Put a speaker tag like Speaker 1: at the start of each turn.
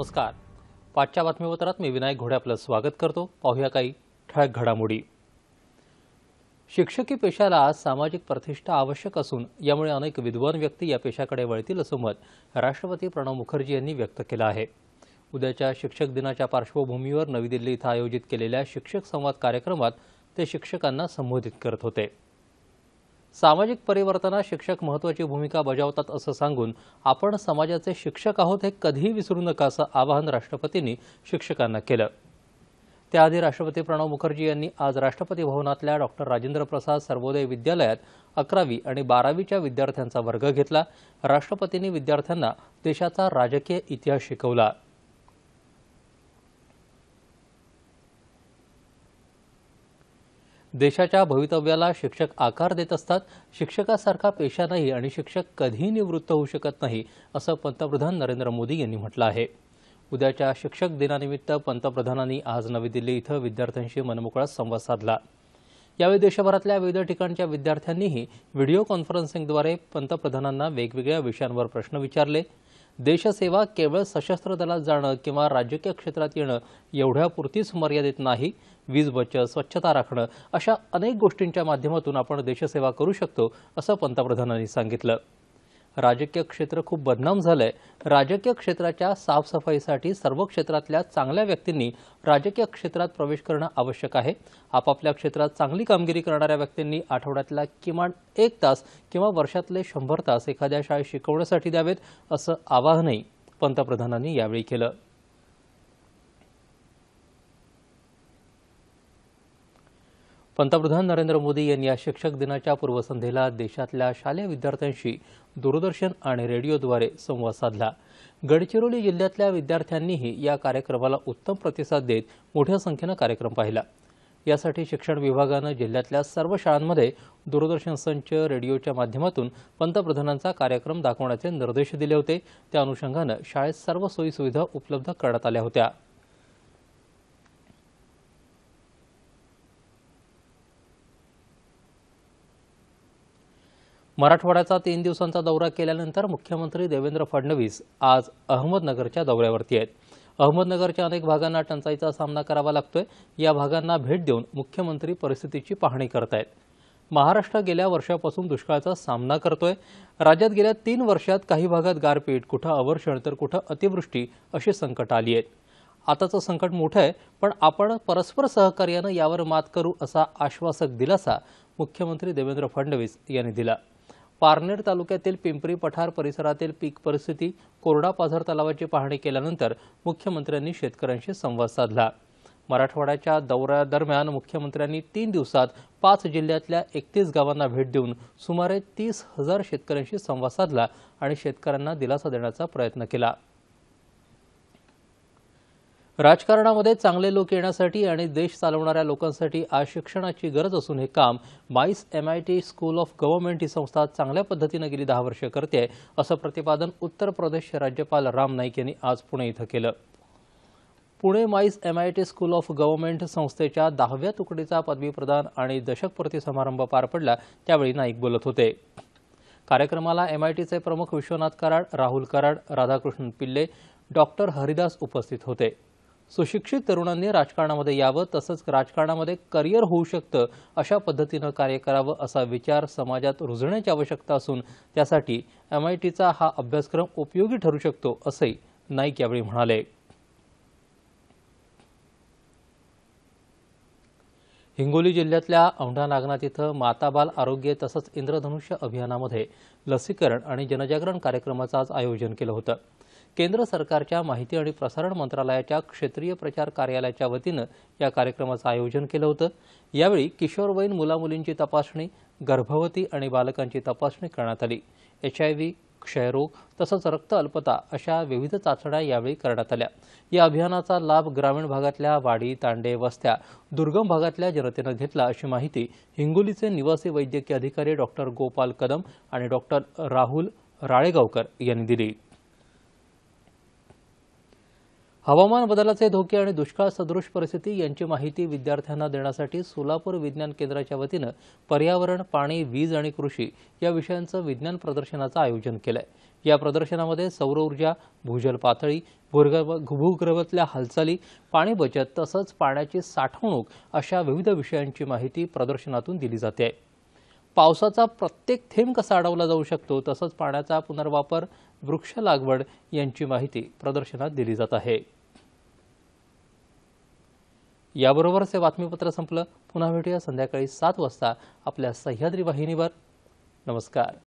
Speaker 1: नमस्कार. पाचच्या बातमीपत्रात मी विनायक घोडे आपलं स्वागत करतो. पाहूया काही ठळक घडामोडी. शिक्षकी पेशाला आज सामाजिक प्रतिष्ठा आवश्यक असून यामुळे अनेक विद्वान व्यक्ती या पेशाकडे वळतील असं मत राष्ट्रपती प्रणव मुखर्जी यांनी व्यक्त केलं आहे. उद्याच्या शिक्षक दिनाच्या पार्श्वभूमीवर नवी दिल्ली इथं आयोजित केलेल्या शिक्षक संवाद कार्यक्रमात ते शिक्षकांना संबोधित करत होते. सामाजिक परिवर्तनात शिक्षक महत्त्वाची भूमिका बजावतात असं सांगून आपण समाजाचे शिक्षक आहोत हे कधीही विसरू नका असं आवाहन राष्ट्रपतींनी शिक्षकांना केलं. त्याआधी राष्ट्रपती प्रणव मुखर्जी यांनी आज राष्ट्रपती भवनातल्या डॉक्टर राजेंद्र प्रसाद सर्वोदय विद्यालयात 11वी आणि 12वीच्या विद्यार्थ्यांचा वर्ग घेतला. राष्ट्रपतींनी विद्यार्थ्यांना देशाचा राजकीय इतिहास शिकवला. देशाच्या भवितव्याला शिक्षक आकार देत असतात. शिक्षकासारखा पेशा नाही आणि शिक्षक कधीही निवृत्त होऊ शकत नाही असं पंतप्रधान नरेंद्र मोदी यांनी म्हटलं आहे. उद्याच्या शिक्षक दिनानिमित्त पंतप्रधानांनी आज नवी दिल्ली इथं विद्यार्थ्यांशी मनमोकळा संवाद साधला. यावेळी देशभरातल्या विविध ठिकाणच्या विद्यार्थ्यांनीही व्हिडिओ कॉन्फरन्सिंगद्वारे पंतप्रधानांना वेगवेगळ्या विषयांवर प्रश्न विचारले. देशसेवा केवळ सशस्त्र दलात जाणं किंवा राजकीय क्षेत्रात येणं एवढ्यापुरतीच मर्यादित नाही. वीज बचत, स्वच्छता राखणं अशा अनेक गोष्टींच्या माध्यमातून आपण देशसेवा करू शकतो असं पंतप्रधानांनी सांगितलं. राजकीय क्षेत्र खूप बदनाम झालंय. राजकीय क्षेत्राच्या साफसफाईसाठी सर्व क्षेत्रातल्या चांगल्या व्यक्तींनी राजकीय क्षेत्रात प्रवेश करणं आवश्यक आहे. आपापल्या क्षेत्रात चांगली कामगिरी करणाऱ्या व्यक्तींनी आठवड्यातला किमान 1 तास किंवा वर्षातले 100 तास एखाद्या शाळेत शिकवण्यासाठी द्यावेत असं आवाहनही पंतप्रधानांनी यावेळी केलं. पंतप्रधान नरेंद्र मोदी यांनी या शिक्षक दिनाच्या पूर्वसंध्येला देशातल्या शालेय विद्यार्थ्यांशी दूरदर्शन आणि रेडिओद्वारे संवाद साधला. गडचिरोली जिल्ह्यातल्या विद्यार्थ्यांनीही या कार्यक्रमाला उत्तम प्रतिसाद देत मोठ्या संख्येनं कार्यक्रम पाहिला. यासाठी शिक्षण विभागानं जिल्ह्यातल्या सर्व शाळांमध्ये दूरदर्शन संच, रेडिओच्या माध्यमातून पंतप्रधानांचा कार्यक्रम दाखवण्याचे निर्देश दिले होते. त्या अनुषंगानं शाळेत सर्व सोयीसुविधा उपलब्ध करण्यात आल्या होत्या. मराठवाड्याचा 3 दिवसांचा दौरा केल्यानंतर मुख्यमंत्री देवेंद्र फडणवीस आज अहमदनगरच्या दौऱ्यावरती आहेत. अहमदनगरच्या अनेक भागांना टंचाईचा सामना करावा लागतोय. या भागांना भेट देऊन मुख्यमंत्री परिस्थितीची पाहणी करत आहेत. महाराष्ट्र गेल्या वर्षापासून दुष्काळाचा सामना करतोय. राज्यात गेल्या 3 वर्षात काही भागात गारपीट, कुठं अवर्षण तर कुठं अतिवृष्टी अशी संकट आली आहेत. आताचं संकट मोठं आहे, पण आपण परस्पर सहकार्यानं यावर मात करू असा आश्वासक दिलासा मुख्यमंत्री देवेंद्र फडणवीस यांनी दिला. पारनेर तालुक्यातील पिंपरी पठार परिसरातील पीक परिस्थिती, कोरडा पाझर तलावाची पाहणी केल्यानंतर मुख्यमंत्र्यांनी शेतकऱ्यांशी संवाद साधला. मराठवाड्याच्या दौऱ्यादरम्यान मुख्यमंत्र्यांनी 3 दिवसात 5 जिल्ह्यातल्या 31 गावांना भेट देऊन सुमारे 30,000 शेतकऱ्यांशी संवाद साधला आणि शेतकऱ्यांना दिलासा देण्याचा प्रयत्न केला. राजकारणामध्ये चांगले लोक येण्यासाठी आणि देश चालवणाऱ्या लोकांसाठी आज शिक्षणाची गरज असून हे काम माईस MIT स्कूल ऑफ गव्हर्नमेंट ही संस्था चांगल्या पद्धतीनं गेली 10 वर्षे करते असं प्रतिपादन उत्तर प्रदेशचे राज्यपाल राम नाईक यांनी आज पुणे इथं केलं. Pune MICE MIT school of government संस्थेच्या 10व्या तुकडीचा पदवी प्रदान आणि दशकपूर्ती समारंभ पार पडला. त्यावेळी नाईक बोलत होते. कार्यक्रमाला MITचे प्रमुख विश्वनाथ कराड, राहुल कराड, राधाकृष्णन पिल्ले, डॉक्टर हरिदास उपस्थित होते. सुशिक्षित तरुणांनी राजकारणामध्ये यावं, तसंच राजकारणामध्ये करिअर होऊ शकतं अशा पद्धतीनं कार्य करावं असा विचार समाजात रुजण्याची आवश्यकता असून त्यासाठी MITचा हा अभ्यासक्रम उपयोगी ठरू शकतो असंही नाईक यावेळी म्हणाले. हिंगोली जिल्ह्यातल्या औंढा नागनाथ इथं माता बाल आरोग्य तसंच इंद्रधनुष्य अभियानामध्ये लसीकरण आणि जनजागरण कार्यक्रमाचं आज आयोजन केलं होतं. केंद्र सरकारच्या माहिती आणि प्रसारण मंत्रालयाच्या क्षेत्रीय प्रचार कार्यालयाच्या वतीनं या कार्यक्रमाचं आयोजन केलं होतं. यावेळी किशोरवयीन मुलामुलींची तपासणी, गर्भवती आणि बालकांची तपासणी करण्यात आली. HIV, क्षयरोग तसंच रक्त अल्पता अशा विविध चाचण्या यावेळी करण्यात आल्या. या अभियानाचा लाभ ग्रामीण भागातल्या वाडी, तांडे, वस्त्या, दुर्गम भागातल्या जनतेनं घेतला अशी माहिती हिंगोलीचे निवासी वैद्यकीय अधिकारी डॉक्टर गोपाल कदम आणि डॉक्टर राहुल राळेगावकर यांनी दिली. हवामान बदलाचे धोके आणि दुष्काळ सदृश परिस्थिती यांची माहिती विद्यार्थ्यांना देण्यासाठी सोलापूर विज्ञान केंद्राच्या वतीनं पर्यावरण, पाणी, वीज आणि कृषी या विषयांचं विज्ञान प्रदर्शनाचं आयोजन केलंय। या प्रदर्शनामध्ये सौर ऊर्जा, भूजल पातळी, भूगर्भातल्या हालचाली, पाणी बचत तसंच पाण्याची साठवणूक अशा विविध विषयांची माहिती प्रदर्शनातून दिली जाते। पावसाचा प्रत्येक थेंब कसा अडवला जाऊ शकतो तसंच पाण्याचा पुनर्वापर, वृक्ष लागवड यांची माहिती प्रदर्शनात दिली जात आहे। याबरोबरच हे बातमीपत्र संपलं। पुन्हा भेटूया संध्याकाळी 7 वाजता आपल्या सह्याद्री वाहिनीवर। नमस्कार।